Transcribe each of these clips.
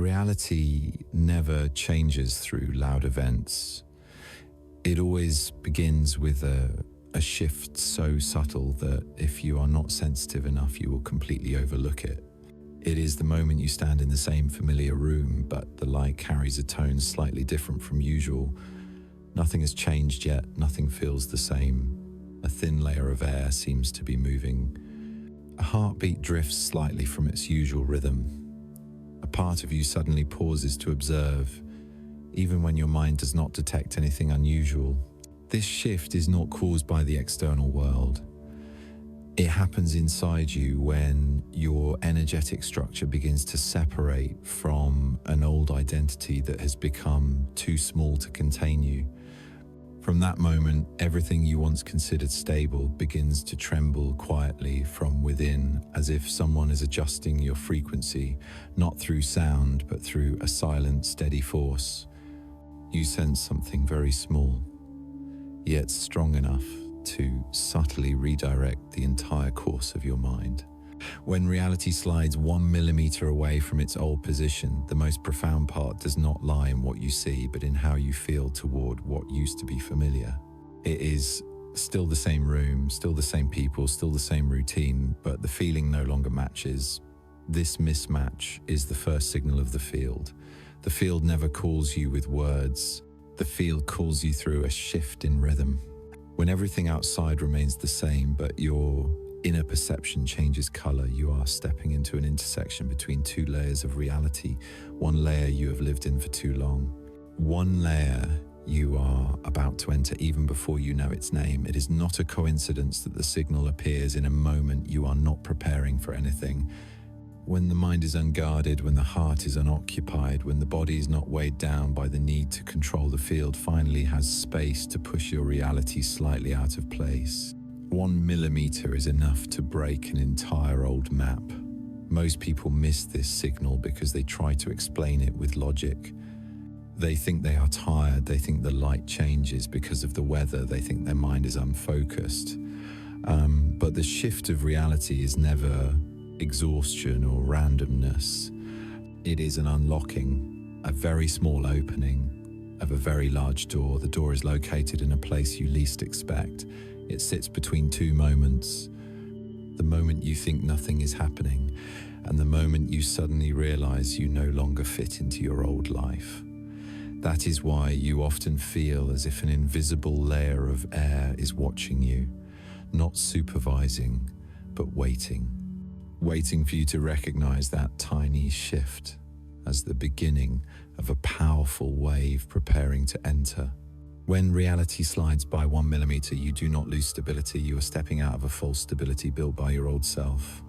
Reality never changes through loud events. It always begins with a shift so subtle that if you are not sensitive enough, you will completely overlook it. It is the moment you stand in the same familiar room, but the light carries a tone slightly different from usual. Nothing has changed yet, nothing feels the same. A thin layer of air seems to be moving. A heartbeat drifts slightly from its usual rhythm. A part of you suddenly pauses to observe, even when your mind does not detect anything unusual. This shift is not caused by the external world. It happens inside you when your energetic structure begins to separate from an old identity that has become too small to contain you. From that moment, everything you once considered stable begins to tremble quietly from within, as if someone is adjusting your frequency, not through sound, but through a silent, steady force. You sense something very small, yet strong enough to subtly redirect the entire course of your mind. When reality slides 1 millimeter away from its old position, the most profound part does not lie in what you see, but in how you feel toward what used to be familiar. It is still the same room, still the same people, still the same routine, but the feeling no longer matches. This mismatch is the first signal of the field. The field never calls you with words. The field calls you through a shift in rhythm. When everything outside remains the same, but your inner perception changes color, you are stepping into an intersection between two layers of reality. One layer you have lived in for too long. One layer you are about to enter even before you know its name. It is not a coincidence that the signal appears in a moment you are not preparing for anything. When the mind is unguarded, when the heart is unoccupied, when the body is not weighed down by the need to control, the field finally has space to push your reality slightly out of place. 1 millimeter is enough to break an entire old map. Most people miss this signal because they try to explain it with logic. They think they are tired, they think the light changes because of the weather, they think their mind is unfocused. But the shift of reality is never exhaustion or randomness. It is an unlocking, a very small opening of a very large door. The door is located in a place you least expect. It sits between two moments. The moment you think nothing is happening, and the moment you suddenly realize you no longer fit into your old life. That is why you often feel as if an invisible layer of air is watching you, not supervising, but waiting for you to recognize that tiny shift as the beginning of a powerful wave preparing to enter. When reality slides by 1 millimeter, you do not lose stability. You are stepping out of a false stability built by your old self.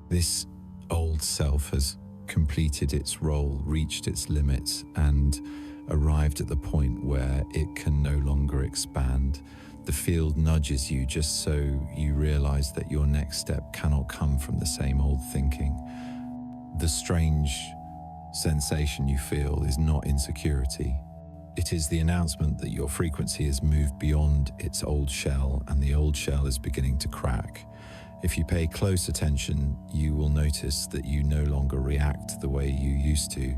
This old self has completed its role, reached its limits, and arrived at the point where it can no longer expand. The field nudges you just so you realize that your next step cannot come from the same old thinking. The strange sensation you feel is not insecurity. It is the announcement that your frequency has moved beyond its old shell, and the old shell is beginning to crack. If you pay close attention, you will notice that you no longer react the way you used to.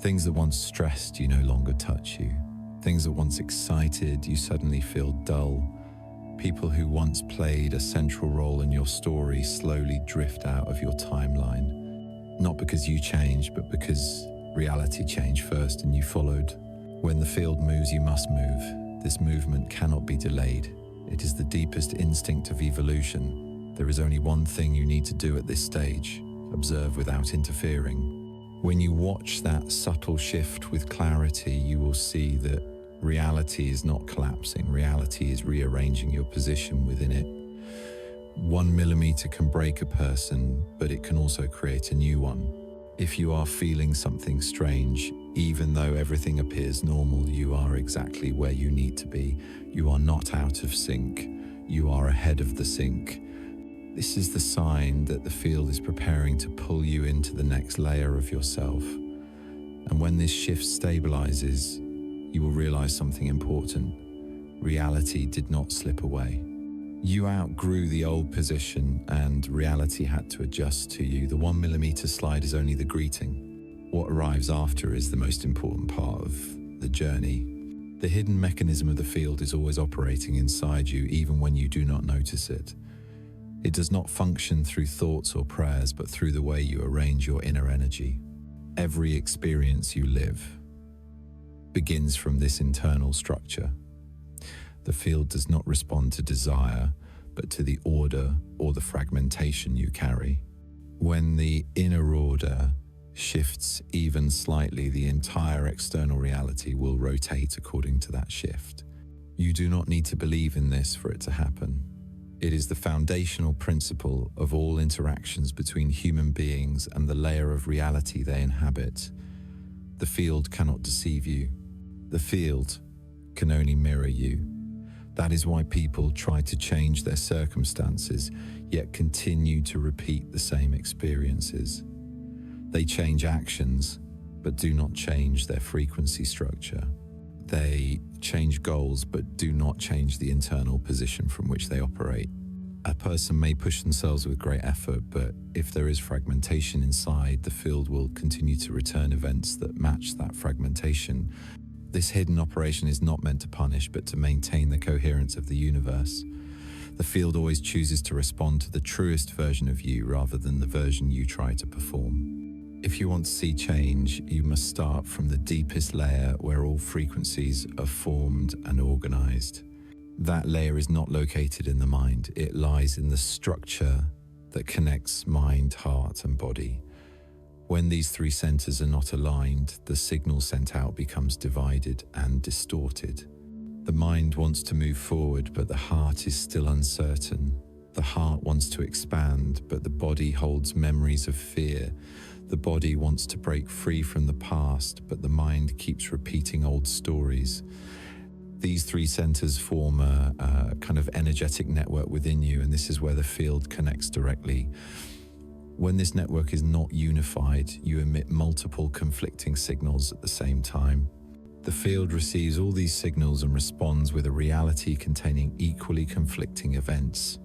Things that once stressed you no longer touch you. Things that once excited you suddenly feel dull. People who once played a central role in your story slowly drift out of your timeline. Not because you changed, but because reality changed first and you followed. When the field moves, you must move. This movement cannot be delayed. It is the deepest instinct of evolution. There is only one thing you need to do at this stage: observe without interfering. When you watch that subtle shift with clarity, you will see that reality is not collapsing. Reality is rearranging your position within it. 1 millimeter can break a person, but it can also create a new one. If you are feeling something strange, even though everything appears normal, you are exactly where you need to be. You are not out of sync. You are ahead of the sync. This is the sign that the field is preparing to pull you into the next layer of yourself. And when this shift stabilizes, you will realize something important. Reality did not slip away. You outgrew the old position and reality had to adjust to you. The 1 millimeter slide is only the greeting. What arrives after is the most important part of the journey. The hidden mechanism of the field is always operating inside you, even when you do not notice it. It does not function through thoughts or prayers, but through the way you arrange your inner energy. Every experience you live begins from this internal structure. The field does not respond to desire, but to the order or the fragmentation you carry. When the inner order shifts even slightly, the entire external reality will rotate according to that shift. You do not need to believe in this for it to happen. It is the foundational principle of all interactions between human beings and the layer of reality they inhabit. The field cannot deceive you. The field can only mirror you. That is why people try to change their circumstances, yet continue to repeat the same experiences. They change actions, but do not change their frequency structure. They change goals, but do not change the internal position from which they operate. A person may push themselves with great effort, but if there is fragmentation inside, the field will continue to return events that match that fragmentation. This hidden operation is not meant to punish, but to maintain the coherence of the universe. The field always chooses to respond to the truest version of you rather than the version you try to perform. If you want to see change, you must start from the deepest layer where all frequencies are formed and organized. That layer is not located in the mind. It lies in the structure that connects mind, heart, and body. When these three centers are not aligned, the signal sent out becomes divided and distorted. The mind wants to move forward, but the heart is still uncertain. The heart wants to expand, but the body holds memories of fear. The body wants to break free from the past, but the mind keeps repeating old stories. These three centers form a kind of energetic network within you, and this is where the field connects directly. When this network is not unified, you emit multiple conflicting signals at the same time. The field receives all these signals and responds with a reality containing equally conflicting events.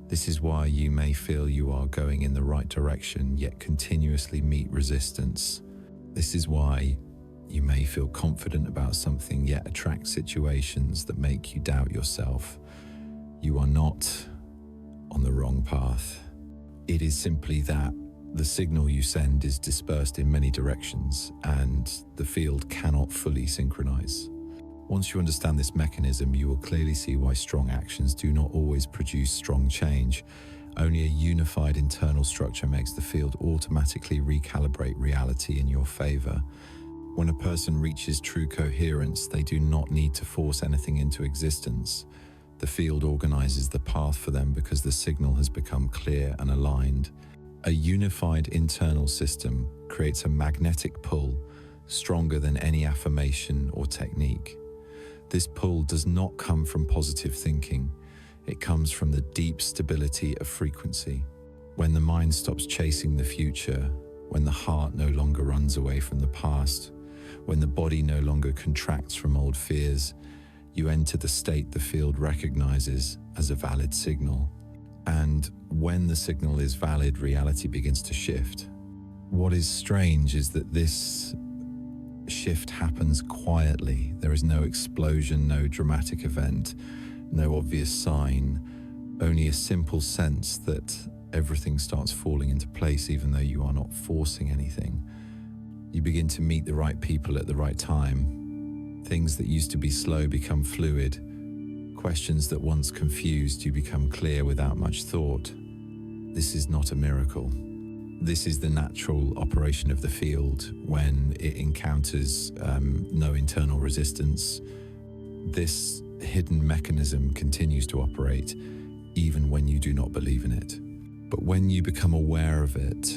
This is why you may feel you are going in the right direction, yet continuously meet resistance. This is why you may feel confident about something, yet attract situations that make you doubt yourself. You are not on the wrong path. It is simply that the signal you send is dispersed in many directions, and the field cannot fully synchronize. Once you understand this mechanism, you will clearly see why strong actions do not always produce strong change. Only a unified internal structure makes the field automatically recalibrate reality in your favor. When a person reaches true coherence, they do not need to force anything into existence. The field organizes the path for them because the signal has become clear and aligned. A unified internal system creates a magnetic pull stronger than any affirmation or technique. This pull does not come from positive thinking. It comes from the deep stability of frequency. When the mind stops chasing the future, when the heart no longer runs away from the past, when the body no longer contracts from old fears, you enter the state the field recognizes as a valid signal. And when the signal is valid, reality begins to shift. What is strange is that this shift happens quietly. There is no explosion, no dramatic event, no obvious sign, only a simple sense that everything starts falling into place even though you are not forcing anything. You begin to meet the right people at the right time. Things that used to be slow become fluid. Questions that once confused you become clear without much thought. This is not a miracle. This is the natural operation of the field when it encounters no internal resistance. This hidden mechanism continues to operate even when you do not believe in it. But when you become aware of it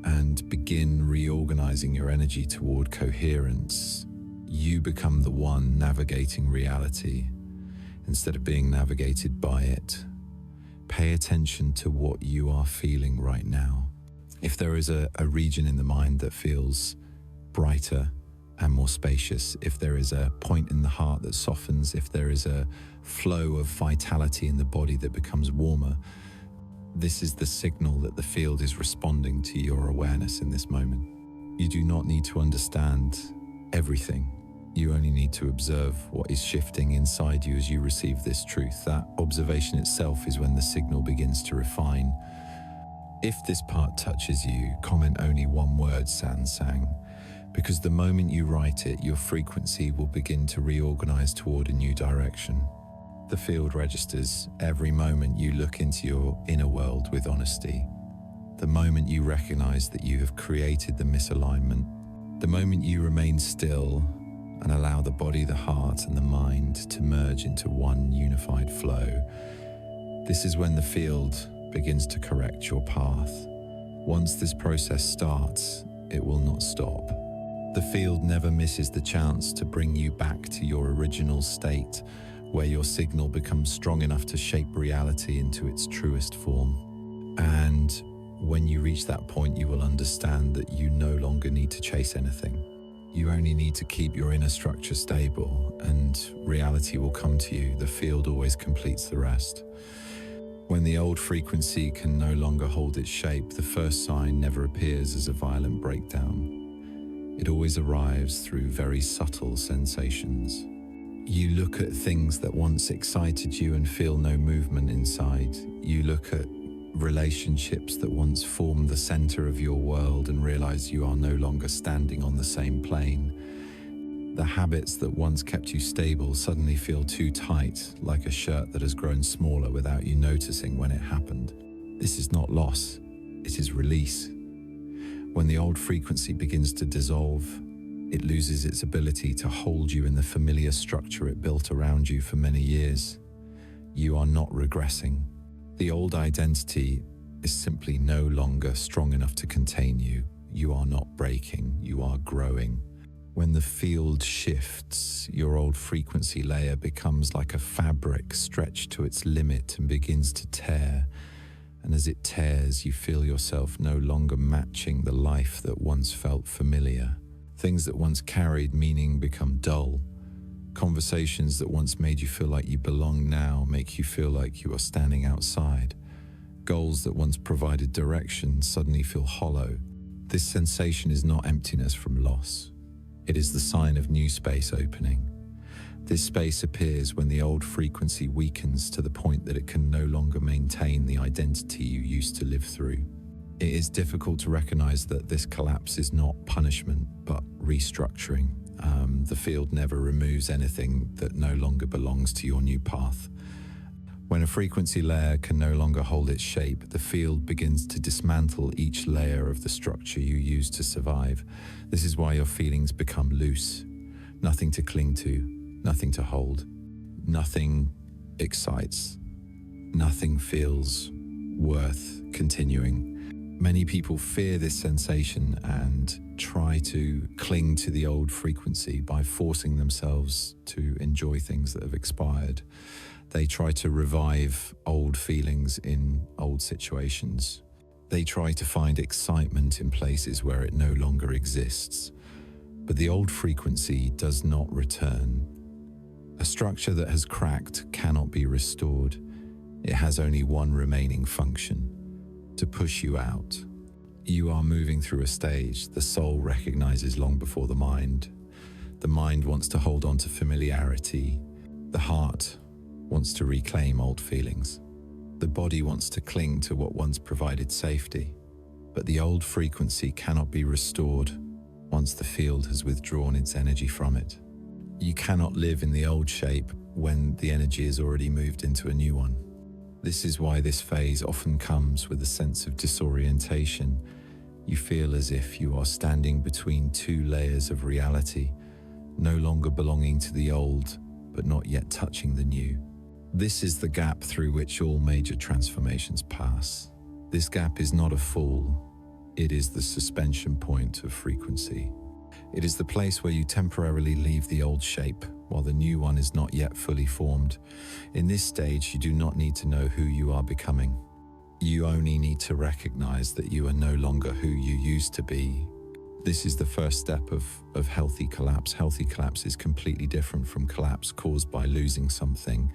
and begin reorganizing your energy toward coherence, you become the one navigating reality instead of being navigated by it. Pay attention to what you are feeling right now. If there is a region in the mind that feels brighter and more spacious, if there is a point in the heart that softens, if there is a flow of vitality in the body that becomes warmer, this is the signal that the field is responding to your awareness in this moment. You do not need to understand everything. You only need to observe what is shifting inside you as you receive this truth. That observation itself is when the signal begins to refine. If this part touches you, comment only one word, Sansang, because the moment you write it, your frequency will begin to reorganize toward a new direction. The field registers every moment you look into your inner world with honesty. The moment you recognize that you have created the misalignment. The moment you remain still and allow the body, the heart, and the mind to merge into one unified flow. This is when the field begins to correct your path. Once this process starts, it will not stop. The field never misses the chance to bring you back to your original state, where your signal becomes strong enough to shape reality into its truest form. And when you reach that point, you will understand that you no longer need to chase anything. You only need to keep your inner structure stable, and reality will come to you. The field always completes the rest. When the old frequency can no longer hold its shape, the first sign never appears as a violent breakdown. It always arrives through very subtle sensations. You look at things that once excited you and feel no movement inside. You look at relationships that once formed the center of your world and realize you are no longer standing on the same plane. The habits that once kept you stable suddenly feel too tight, like a shirt that has grown smaller without you noticing when it happened. This is not loss, it is release. When the old frequency begins to dissolve, it loses its ability to hold you in the familiar structure it built around you for many years. You are not regressing. The old identity is simply no longer strong enough to contain you. You are not breaking, you are growing. When the field shifts, your old frequency layer becomes like a fabric stretched to its limit and begins to tear. And as it tears, you feel yourself no longer matching the life that once felt familiar. Things that once carried meaning become dull. Conversations that once made you feel like you belong now make you feel like you are standing outside. Goals that once provided direction suddenly feel hollow. This sensation is not emptiness from loss. It is the sign of new space opening. This space appears when the old frequency weakens to the point that it can no longer maintain the identity you used to live through. It is difficult to recognize that this collapse is not punishment, but restructuring. The field never removes anything that no longer belongs to your new path. When a frequency layer can no longer hold its shape, the field begins to dismantle each layer of the structure you used to survive. This is why your feelings become loose. Nothing to cling to, nothing to hold. Nothing excites. Nothing feels worth continuing. Many people fear this sensation and try to cling to the old frequency by forcing themselves to enjoy things that have expired. They try to revive old feelings in old situations. They try to find excitement in places where it no longer exists. But the old frequency does not return. A structure that has cracked cannot be restored. It has only one remaining function: to push you out. You are moving through a stage the soul recognizes long before the mind. The mind wants to hold on to familiarity. The heart wants to reclaim old feelings. The body wants to cling to what once provided safety. But the old frequency cannot be restored once the field has withdrawn its energy from it. You cannot live in the old shape when the energy has already moved into a new one. This is why this phase often comes with a sense of disorientation. You feel as if you are standing between two layers of reality, no longer belonging to the old, but not yet touching the new. This is the gap through which all major transformations pass. This gap is not a fall, it is the suspension point of frequency. It is the place where you temporarily leave the old shape while the new one is not yet fully formed. In this stage, you do not need to know who you are becoming. You only need to recognize that you are no longer who you used to be. This is the first step of healthy collapse. Healthy collapse is completely different from collapse caused by losing something.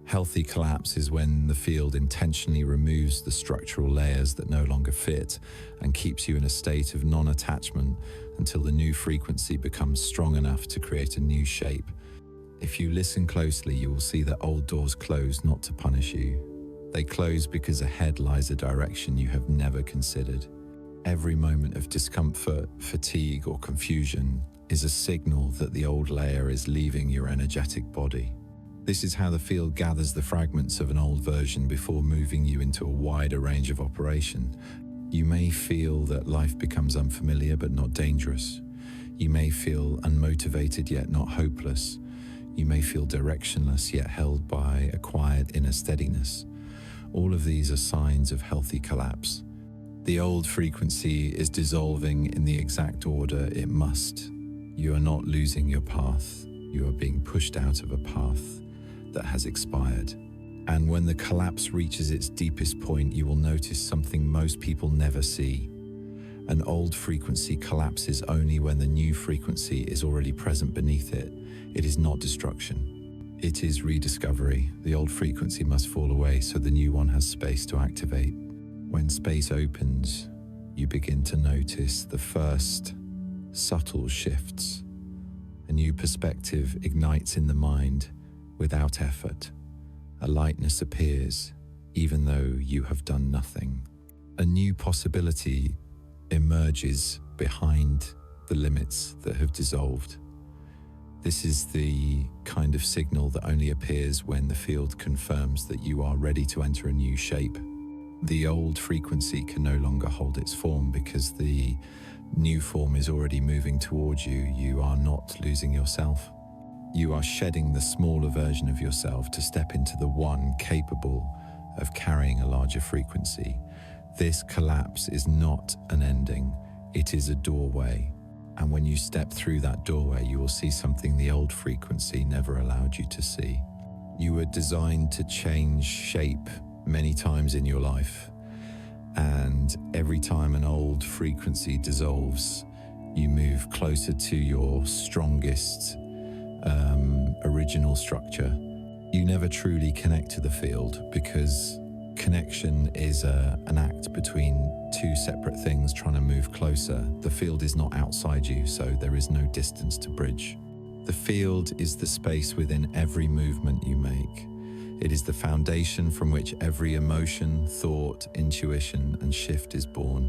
Healthy collapse is when the field intentionally removes the structural layers that no longer fit and keeps you in a state of non-attachment until the new frequency becomes strong enough to create a new shape. If you listen closely, you will see that old doors close not to punish you. They close because ahead lies a direction you have never considered. Every moment of discomfort, fatigue, or confusion is a signal that the old layer is leaving your energetic body. This is how the field gathers the fragments of an old version before moving you into a wider range of operation. You may feel that life becomes unfamiliar but not dangerous. You may feel unmotivated yet not hopeless. You may feel directionless yet held by a quiet inner steadiness. All of these are signs of healthy collapse. The old frequency is dissolving in the exact order it must. You are not losing your path. You are being pushed out of a path that has expired. And when the collapse reaches its deepest point, you will notice something most people never see. An old frequency collapses only when the new frequency is already present beneath it. It is not destruction. It is rediscovery. The old frequency must fall away so the new one has space to activate. When space opens, you begin to notice the first subtle shifts. A new perspective ignites in the mind without effort. A lightness appears, even though you have done nothing. A new possibility emerges behind the limits that have dissolved. This is the kind of signal that only appears when the field confirms that you are ready to enter a new shape. The old frequency can no longer hold its form because the new form is already moving towards you. You are not losing yourself. You are shedding the smaller version of yourself to step into the one capable of carrying a larger frequency. This collapse is not an ending, it is a doorway. And when you step through that doorway, you will see something the old frequency never allowed you to see. You were designed to change shape many times in your life. And every time an old frequency dissolves, you move closer to your strongest original structure. You never truly connect to the field because connection is an act between two separate things trying to move closer. The field is not outside you, so there is no distance to bridge. The field is the space within every movement you make. It is the foundation from which every emotion, thought, intuition, and shift is born.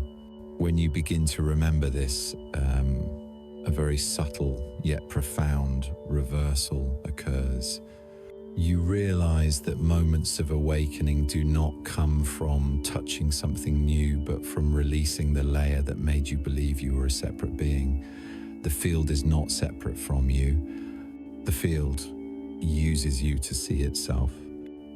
When you begin to remember this, a very subtle yet profound reversal occurs. You realize that moments of awakening do not come from touching something new, but from releasing the layer that made you believe you were a separate being. The field is not separate from you. The field uses you to see itself.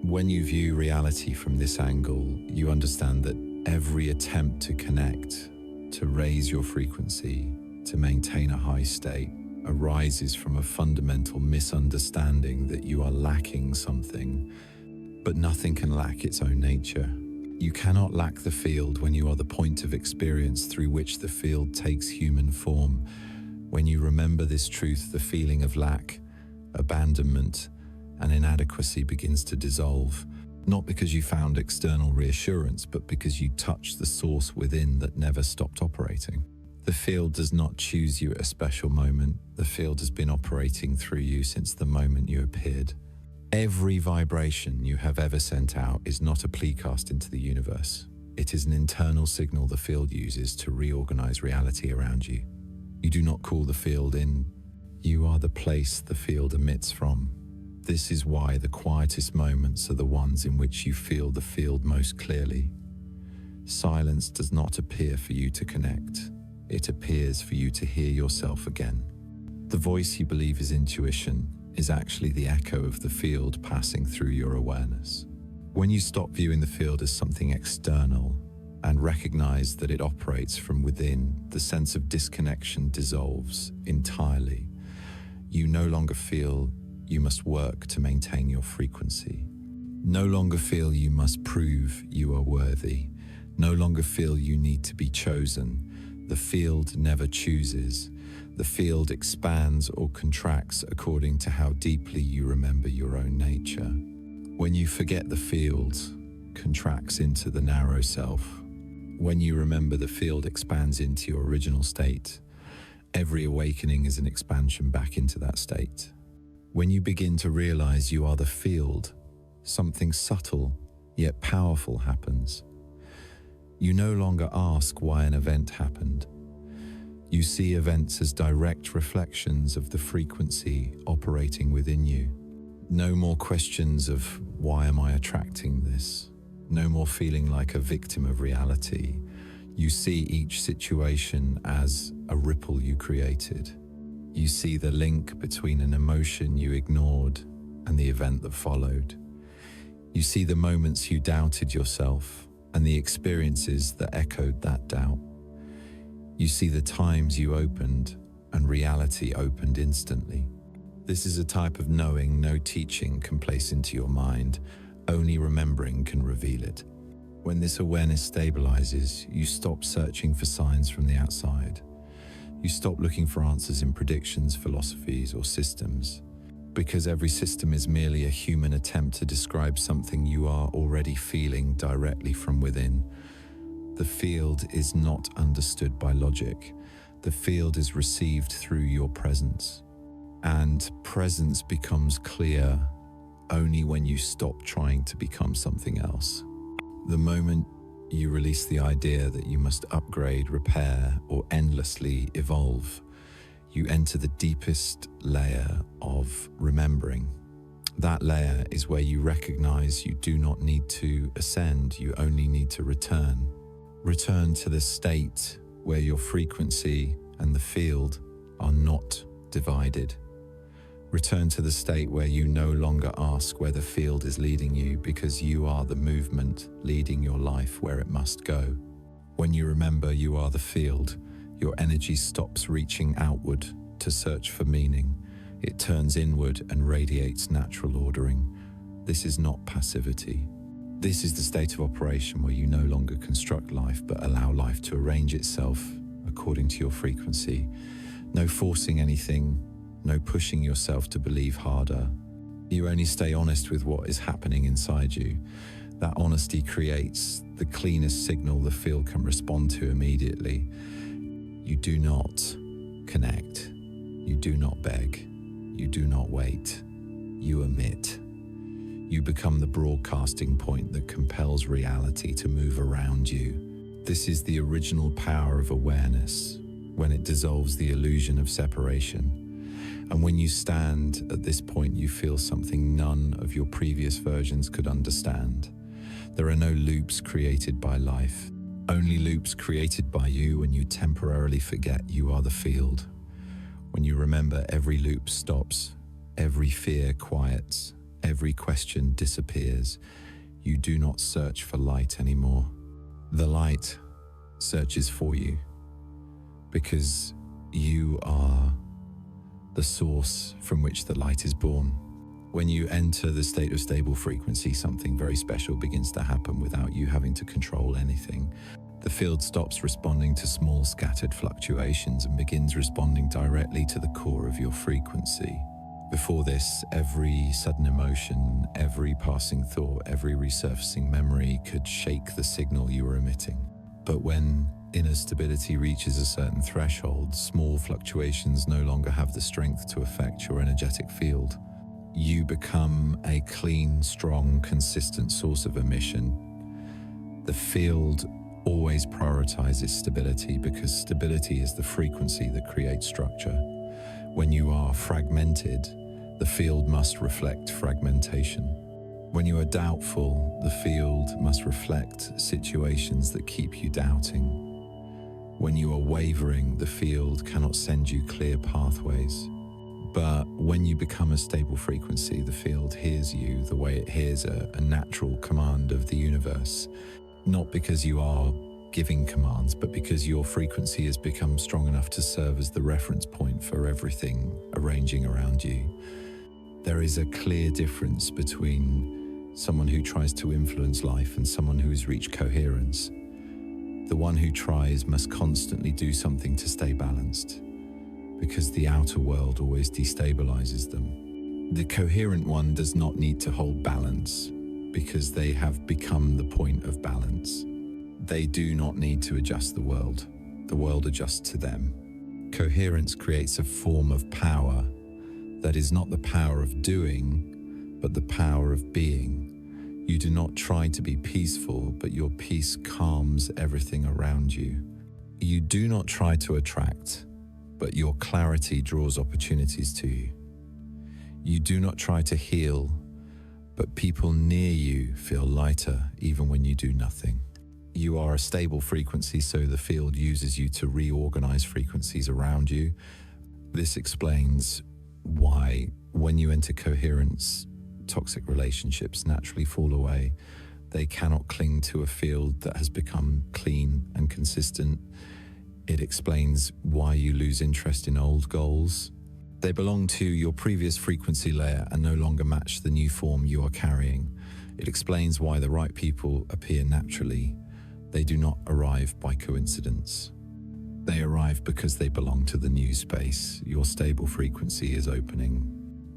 When you view reality from this angle, you understand that every attempt to connect, to raise your frequency, to maintain a high state, arises from a fundamental misunderstanding that you are lacking something, but nothing can lack its own nature. You cannot lack the field when you are the point of experience through which the field takes human form. When you remember this truth, the feeling of lack, abandonment, and inadequacy begins to dissolve, not because you found external reassurance, but because you touched the source within that never stopped operating. The field does not choose you at a special moment. The field has been operating through you since the moment you appeared. Every vibration you have ever sent out is not a plea cast into the universe. It is an internal signal the field uses to reorganize reality around you. You do not call the field in. You are the place the field emits from. This is why the quietest moments are the ones in which you feel the field most clearly. Silence does not appear for you to connect. It appears for you to hear yourself again. The voice you believe is intuition is actually the echo of the field passing through your awareness. When you stop viewing the field as something external and recognize that it operates from within, the sense of disconnection dissolves entirely. You no longer feel you must work to maintain your frequency. No longer feel you must prove you are worthy. No longer feel you need to be chosen. The field never chooses. The field expands or contracts according to how deeply you remember your own nature. When you forget, the field contracts into the narrow self. When you remember, the field expands into your original state. Every awakening is an expansion back into that state. When you begin to realize you are the field, something subtle yet powerful happens. You no longer ask why an event happened. You see events as direct reflections of the frequency operating within you. No more questions of why am I attracting this? No more feeling like a victim of reality. You see each situation as a ripple you created. You see the link between an emotion you ignored and the event that followed. You see the moments you doubted yourself and the experiences that echoed that doubt. You see the times you opened and reality opened instantly. This is a type of knowing no teaching can place into your mind. Only remembering can reveal it. When this awareness stabilizes, you stop searching for signs from the outside. You stop looking for answers in predictions, philosophies, or systems, because every system is merely a human attempt to describe something you are already feeling directly from within. The field is not understood by logic. The field is received through your presence. And presence becomes clear only when you stop trying to become something else. The moment you release the idea that you must upgrade, repair, or endlessly evolve, you enter the deepest layer of remembering. That layer is where you recognize you do not need to ascend, you only need to return. Return to the state where your frequency and the field are not divided. Return to the state where you no longer ask where the field is leading you, because you are the movement leading your life where it must go. When you remember you are the field, your energy stops reaching outward to search for meaning. It turns inward and radiates natural ordering. This is not passivity. This is the state of operation where you no longer construct life, but allow life to arrange itself according to your frequency. No forcing anything, no pushing yourself to believe harder. You only stay honest with what is happening inside you. That honesty creates the cleanest signal the field can respond to immediately. You do not connect. You do not beg. You do not wait. You emit. You become the broadcasting point that compels reality to move around you. This is the original power of awareness, when it dissolves the illusion of separation. And when you stand at this point, you feel something none of your previous versions could understand. There are no loops created by life, only loops created by you when you temporarily forget you are the field. When you remember, every loop stops, every fear quiets, every question disappears. You do not search for light anymore. The light searches for you, because you are the source from which the light is born. When you enter the state of stable frequency, something very special begins to happen without you having to control anything. The field stops responding to small scattered fluctuations and begins responding directly to the core of your frequency. Before this, every sudden emotion, every passing thought, every resurfacing memory could shake the signal you were emitting. But when inner stability reaches a certain threshold, small fluctuations no longer have the strength to affect your energetic field. You become a clean, strong, consistent source of emission. The field always prioritizes stability, because stability is the frequency that creates structure. When you are fragmented, the field must reflect fragmentation. When you are doubtful, the field must reflect situations that keep you doubting. When you are wavering, the field cannot send you clear pathways. But when you become a stable frequency, the field hears you the way it hears a natural command of the universe. Not because you are giving commands, but because your frequency has become strong enough to serve as the reference point for everything arranging around you. There is a clear difference between someone who tries to influence life and someone who has reached coherence. The one who tries must constantly do something to stay balanced, because the outer world always destabilizes them. The coherent one does not need to hold balance because they have become the point of balance. They do not need to adjust the world adjusts to them. Coherence creates a form of power that is not the power of doing, but the power of being. You do not try to be peaceful, but your peace calms everything around you. You do not try to attract, but your clarity draws opportunities to you. You do not try to heal, but people near you feel lighter even when you do nothing. You are a stable frequency, so the field uses you to reorganize frequencies around you. This explains why, when you enter coherence, toxic relationships naturally fall away. They cannot cling to a field that has become clean and consistent. It explains why you lose interest in old goals. They belong to your previous frequency layer and no longer match the new form you are carrying. It explains why the right people appear naturally. They do not arrive by coincidence. They arrive because they belong to the new space. Your stable frequency is opening.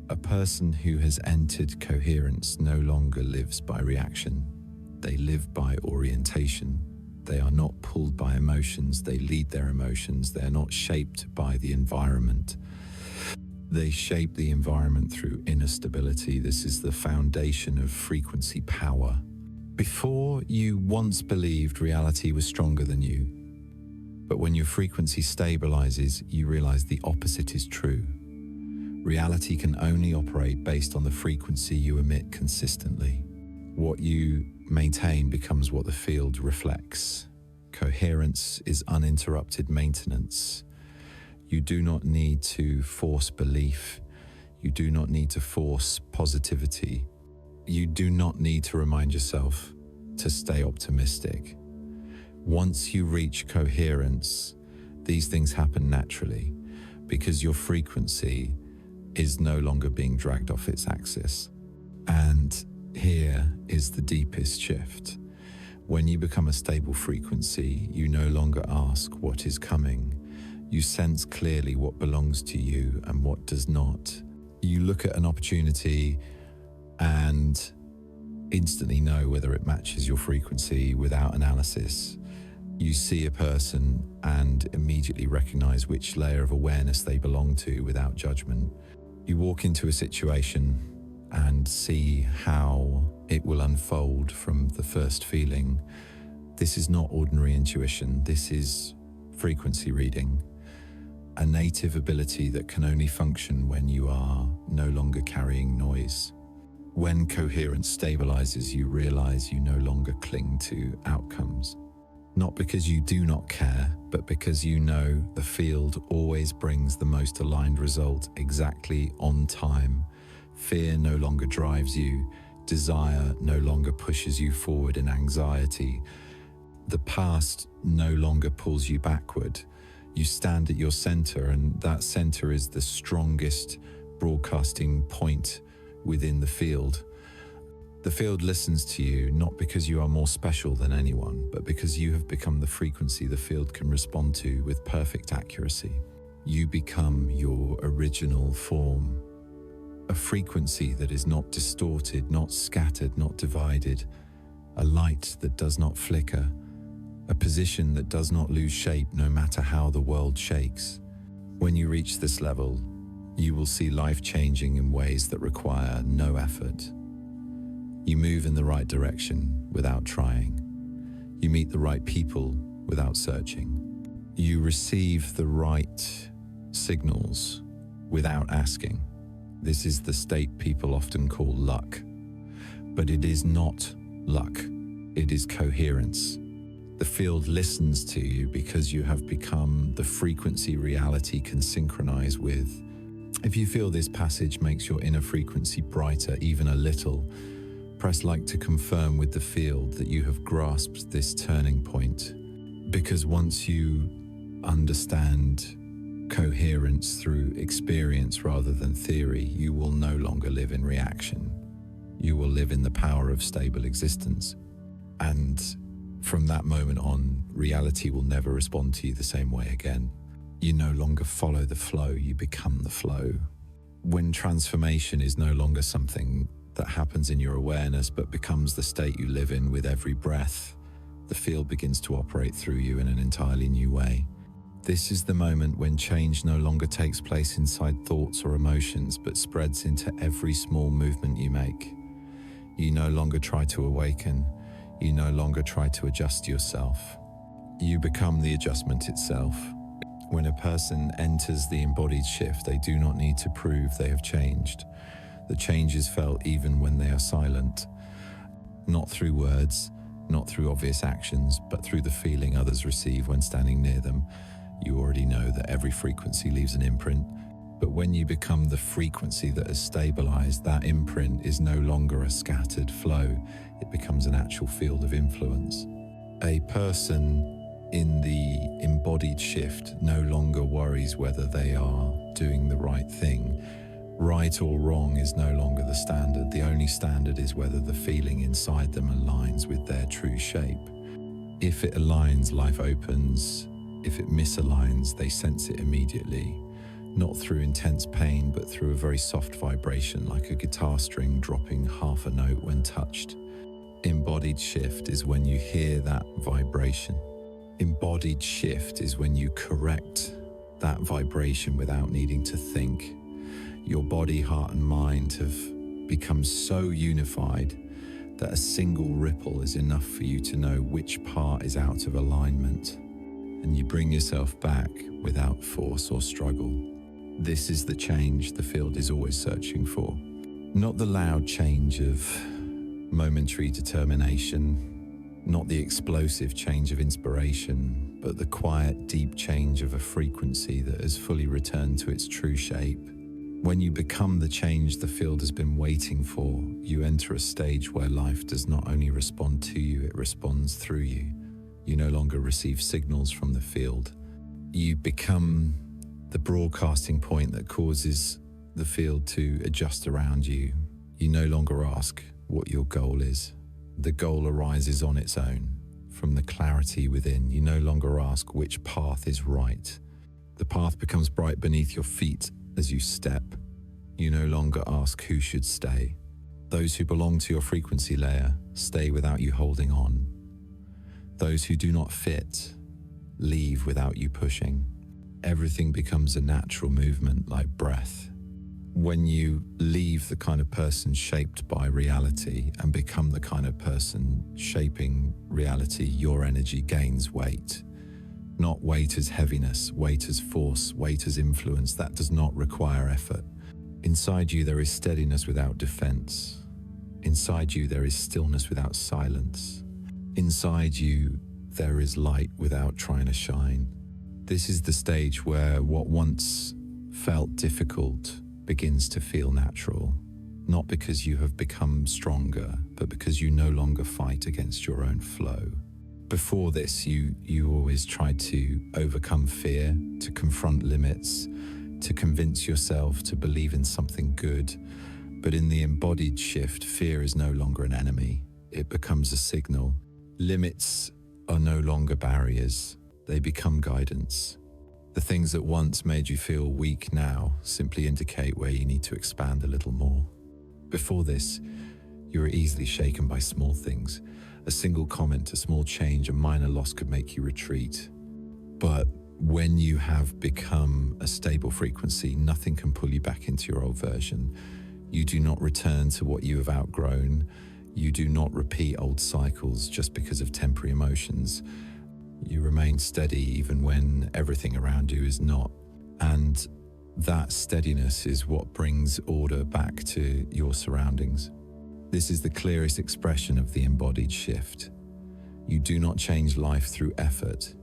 A person who has entered coherence no longer lives by reaction. They live by orientation. They are not pulled by emotions. They lead their emotions. They are not shaped by the environment. They shape the environment through inner stability. This is the foundation of frequency power. Before, you once believed reality was stronger than you. But when your frequency stabilizes, you realize the opposite is true. Reality can only operate based on the frequency you emit consistently. What you maintain becomes what the field reflects. Coherence is uninterrupted maintenance. You do not need to force belief. You do not need to force positivity. You do not need to remind yourself to stay optimistic. Once you reach coherence, these things happen naturally because your frequency is no longer being dragged off its axis. And here is the deepest shift. When you become a stable frequency, you no longer ask what is coming. You sense clearly what belongs to you and what does not. You look at an opportunity and instantly know whether it matches your frequency without analysis. You see a person and immediately recognize which layer of awareness they belong to without judgment. You walk into a situation and see how it will unfold from the first feeling. This is not ordinary intuition. This is frequency reading, a native ability that can only function when you are no longer carrying noise. When coherence stabilizes, you realize you no longer cling to outcomes. Not because you do not care, but because you know the field always brings the most aligned result exactly on time. Fear no longer drives you. Desire no longer pushes you forward in anxiety. The past no longer pulls you backward. You stand at your center, and that center is the strongest broadcasting point within the field. The field listens to you not because you are more special than anyone, but because you have become the frequency the field can respond to with perfect accuracy. You become your original form, a frequency that is not distorted, not scattered, not divided, a light that does not flicker, a position that does not lose shape no matter how the world shakes. When you reach this level, you will see life changing in ways that require no effort. You move in the right direction without trying. You meet the right people without searching. You receive the right signals without asking. This is the state people often call luck. But it is not luck. It is coherence. The field listens to you because you have become the frequency reality can synchronize with. If you feel this passage makes your inner frequency brighter even a little, press like to confirm with the field that you have grasped this turning point. Because once you understand coherence through experience rather than theory, you will no longer live in reaction. You will live in the power of stable existence. And from that moment on, reality will never respond to you the same way again. You no longer follow the flow, you become the flow. When transformation is no longer something that happens in your awareness but becomes the state you live in with every breath, the field begins to operate through you in an entirely new way. This is the moment when change no longer takes place inside thoughts or emotions but spreads into every small movement you make. You no longer try to awaken. You no longer try to adjust yourself. You become the adjustment itself. When a person enters the embodied shift, they do not need to prove they have changed. The change is felt even when they are silent. Not through words, not through obvious actions, but through the feeling others receive when standing near them. You already know that every frequency leaves an imprint, but when you become the frequency that has stabilized, that imprint is no longer a scattered flow. It becomes an actual field of influence. A person in the embodied shift no longer worries whether they are doing the right thing. Right or wrong is no longer the standard. The only standard is whether the feeling inside them aligns with their true shape. If it aligns, life opens. If it misaligns, they sense it immediately. Not through intense pain, but through a very soft vibration, like a guitar string dropping half a note when touched. Embodied shift is when you hear that vibration. Embodied shift is when you correct that vibration without needing to think. Your body, heart, and mind have become so unified that a single ripple is enough for you to know which part is out of alignment, and you bring yourself back without force or struggle. This is the change the field is always searching for. Not the loud change of momentary determination, not the explosive change of inspiration, but the quiet, deep change of a frequency that has fully returned to its true shape. When you become the change the field has been waiting for, you enter a stage where life does not only respond to you, it responds through you. You no longer receive signals from the field. You become the broadcasting point that causes the field to adjust around you. You no longer ask what your goal is. The goal arises on its own. From the clarity within, you no longer ask which path is right. The path becomes bright beneath your feet as you step. You no longer ask who should stay. Those who belong to your frequency layer stay without you holding on. Those who do not fit leave without you pushing. Everything becomes a natural movement like breath. When you leave the kind of person shaped by reality and become the kind of person shaping reality, your energy gains weight. Not weight as heaviness, weight as force, weight as influence. That does not require effort. Inside you there is steadiness without defense. Inside you there is stillness without silence. Inside you there is light without trying to shine. This is the stage where what once felt difficult begins to feel natural. Not because you have become stronger, but because you no longer fight against your own flow. Before this, you always tried to overcome fear, to confront limits, to convince yourself to believe in something good. But in the embodied shift, fear is no longer an enemy. It becomes a signal. Limits are no longer barriers. They become guidance. The things that once made you feel weak now simply indicate where you need to expand a little more. Before this, you were easily shaken by small things. A single comment, a small change, a minor loss could make you retreat. But when you have become a stable frequency, nothing can pull you back into your old version. You do not return to what you have outgrown. You do not repeat old cycles just because of temporary emotions. You remain steady even when everything around you is not. And that steadiness is what brings order back to your surroundings. This is the clearest expression of the embodied shift. You do not change life through effort.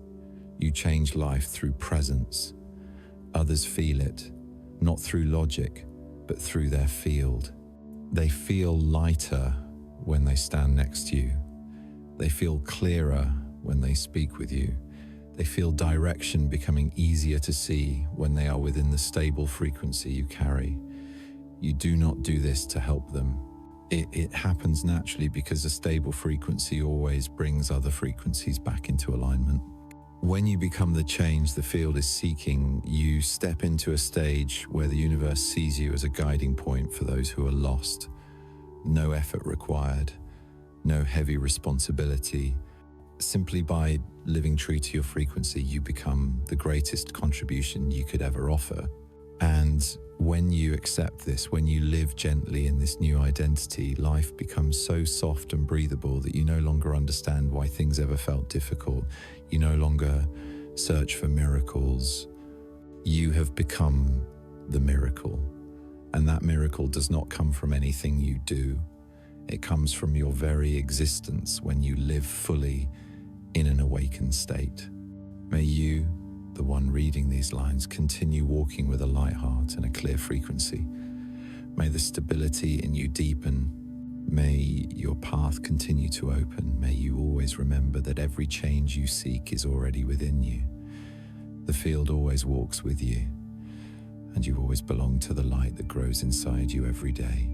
You change life through presence. Others feel it, not through logic, but through their field. They feel lighter when they stand next to you. They feel clearer when they speak with you. They feel direction becoming easier to see when they are within the stable frequency you carry. You do not do this to help them. It happens naturally because a stable frequency always brings other frequencies back into alignment. When you become the change the field is seeking, you step into a stage where the universe sees you as a guiding point for those who are lost. No effort required, no heavy responsibility. Simply by living true to your frequency, you become the greatest contribution you could ever offer. And when you accept this, when you live gently in this new identity, life becomes so soft and breathable that you no longer understand why things ever felt difficult. You no longer search for miracles. You have become the miracle. And that miracle does not come from anything you do. It comes from your very existence when you live fully in an awakened state. May you, the one reading these lines, continue walking with a light heart and a clear frequency. May the stability in you deepen. May your path continue to open. May you always remember that every change you seek is already within you. The field always walks with you, and you always belong to the light that grows inside you every day.